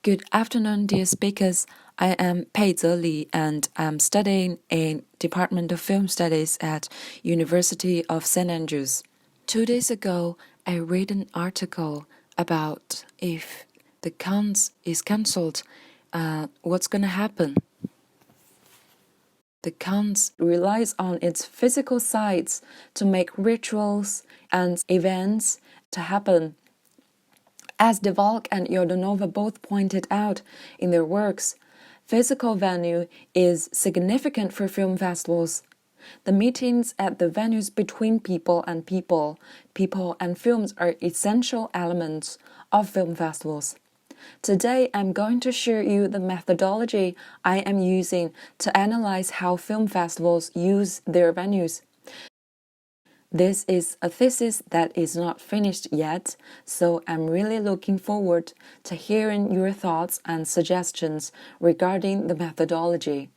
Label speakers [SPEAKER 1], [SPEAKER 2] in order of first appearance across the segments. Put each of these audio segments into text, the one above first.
[SPEAKER 1] Good afternoon, dear speakers. I am Peize Li, and I'm studying in Department of Film Studies at University of St. Andrews. 2 days ago, I read an article about if the Cannes is cancelled, what's going to happen? The Cannes relies on its physical sites to make rituals and events to happen. As De Valk and Yordanova both pointed out in their works, physical venue is significant for film festivals. The meetings at the venues between people and people and films are essential elements of film festivals. Today, I'm going to share you the methodology I am using to analyze how film festivals use their venues. This is a thesis that is not finished yet, so I'm really looking forward to hearing your thoughts and suggestions regarding the methodology.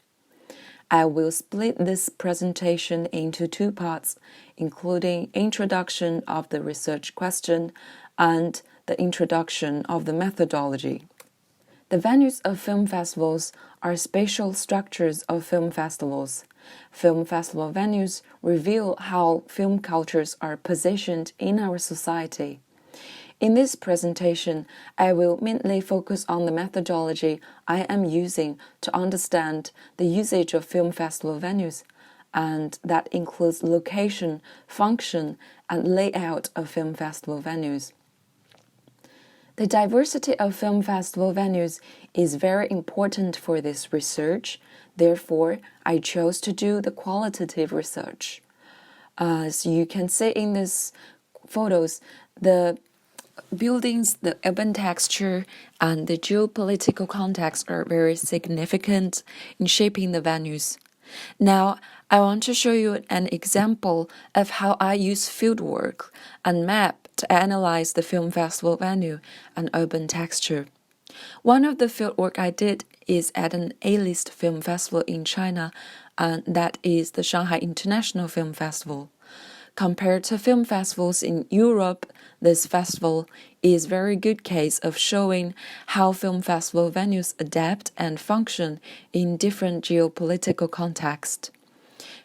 [SPEAKER 1] I will split this presentation into 2 parts, including introduction of the research question and the introduction of the methodology. The venues of film festivals are spatial structures of film festivals. Film festival venues reveal how film cultures are positioned in our society. In this presentation, I will mainly focus on the methodology I am using to understand the usage of film festival venues, and that includes location, function, and layout of film festival venues. The diversity of film festival venues is very important for this research. Therefore, I chose to do the qualitative research. As you can see in these photos, the buildings, the urban texture, and the geopolitical context are very significant in shaping the venues. Now, I want to show you an example of how I use fieldwork and map to analyze the film festival venue and urban texture. One of the fieldwork I did is at an A-list film festival in China, and that is the Shanghai International Film Festival. Compared to film festivals in Europe, this festival is a very good case of showing how film festival venues adapt and function in different geopolitical contexts.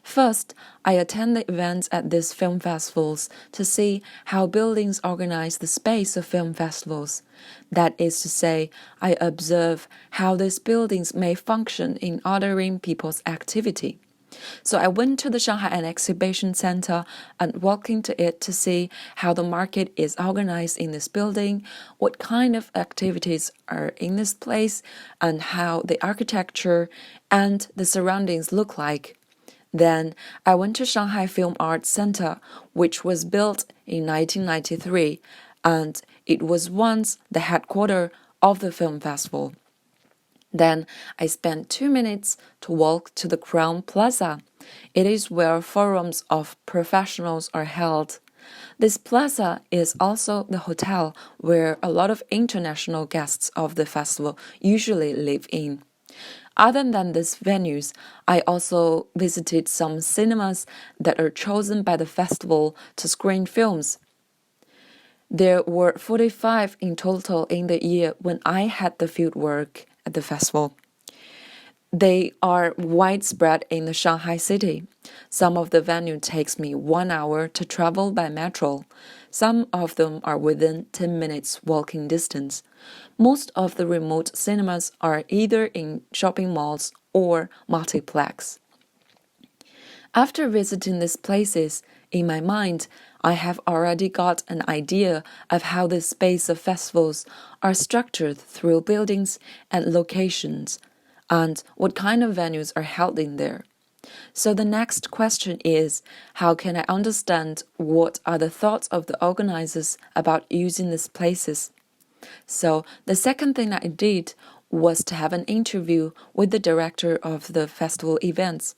[SPEAKER 1] First, I attend the events at these film festivals to see how buildings organize the space of film festivals. That is to say, I observe how these buildings may function in ordering people's activity. So I went to the Shanghai Exhibition Center and walked into it to see how the market is organized in this building, what kind of activities are in this place, and how the architecture and the surroundings look like. Then I went to Shanghai Film Arts Center, which was built in 1993, and it was once the headquarters of the film festival. Then I spent 2 minutes to walk to the Crown Plaza. It is where forums of professionals are held. This plaza is also the hotel where a lot of international guests of the festival usually live in. Other than these venues, I also visited some cinemas that are chosen by the festival to screen films. There were 45 in total in the year when I had the fieldwork at the festival. They are widespread in the Shanghai city. Some of the venue takes me 1 hour to travel by metro. Some of them are within 10 minutes walking distance. Most of the remote cinemas are either in shopping malls or multiplex. After visiting these places, in my mind, I have already got an idea of how the space of festivals are structured through buildings and locations, and what kind of venues are held in there. So the next question is, how can I understand what are the thoughts of the organizers about using these places? So the second thing I did was to have an interview with the director of the festival events.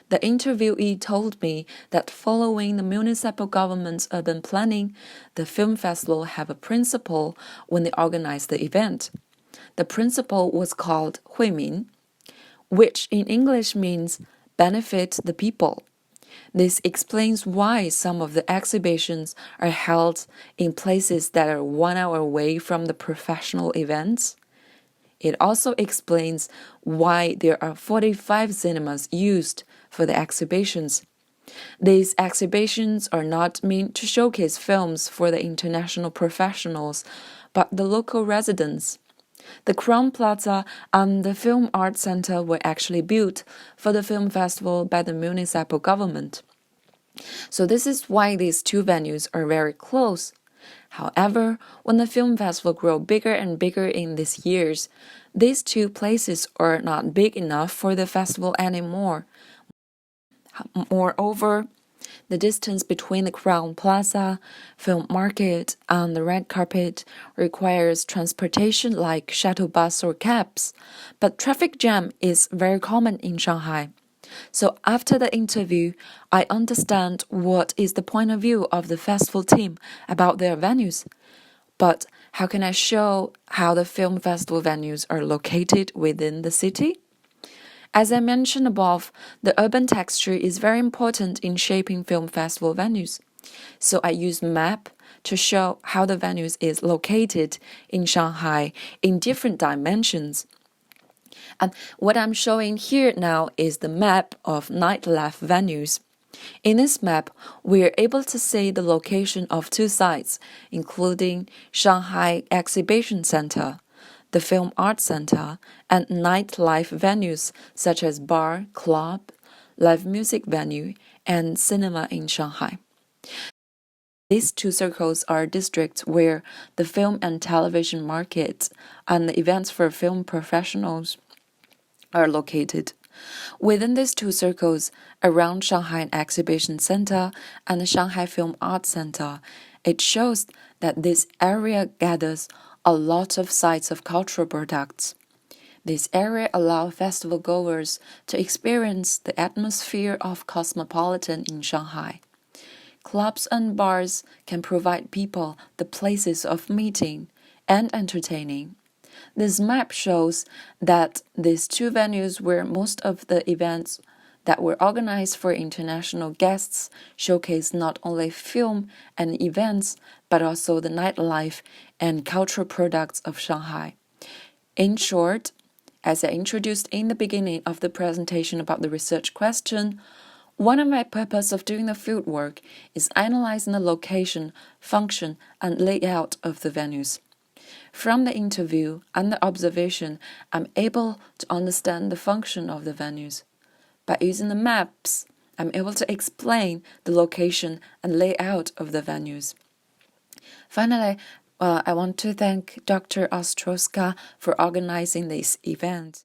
[SPEAKER 1] The interviewee told me that following the municipal government's urban planning, the film festival have a principle when they organize the event. The principle was called 惠民, which in English means benefit the people. This explains why some of the exhibitions are held in places that are 1 hour away from the professional events. It also explains why there are 45 cinemas used for the exhibitions. These exhibitions are not meant to showcase films for the international professionals, but the local residents. The Crown Plaza and the Film Arts Center were actually built for the film festival by the municipal government. So this is why these two venues are very close. However, when the film festival grew bigger and bigger in these years, these two places are not big enough for the festival anymore. Moreover, the distance between the Crown Plaza, Film Market, and the red carpet requires transportation like shuttle bus or cabs, but traffic jam is very common in Shanghai. So after the interview, I understand what is the point of view of the festival team about their venues. But how can I show how the film festival venues are located within the city? As I mentioned above, the urban texture is very important in shaping film festival venues. So I use map to show how the venues is located in Shanghai in different dimensions. And what I'm showing here now is the map of nightlife venues. In this map, we are able to see the location of two sites, including Shanghai Exhibition Center, the Film Arts Center, and nightlife venues such as bar, club, live music venue, and cinema in Shanghai. These two circles are districts where the film and television market and the events for film professionals are located. Within these two circles, around Shanghai Exhibition Center and the Shanghai Film Arts Center, it shows that this area gathers a lot of sites of cultural products. This area allows festival goers to experience the atmosphere of cosmopolitan in Shanghai. Clubs and bars can provide people the places of meeting and entertaining. This map shows that these two venues where most of the events that were organized for international guests showcase not only film and events, but also the nightlife and cultural products of Shanghai. In short, as I introduced in the beginning of the presentation about the research question, one of my purposes of doing the field work is analyzing the location, function, and layout of the venues. From the interview and the observation, I'm able to understand the function of the venues. By using the maps, I'm able to explain the location and layout of the venues. Finally, I want to thank Dr. Ostrowska for organizing this event.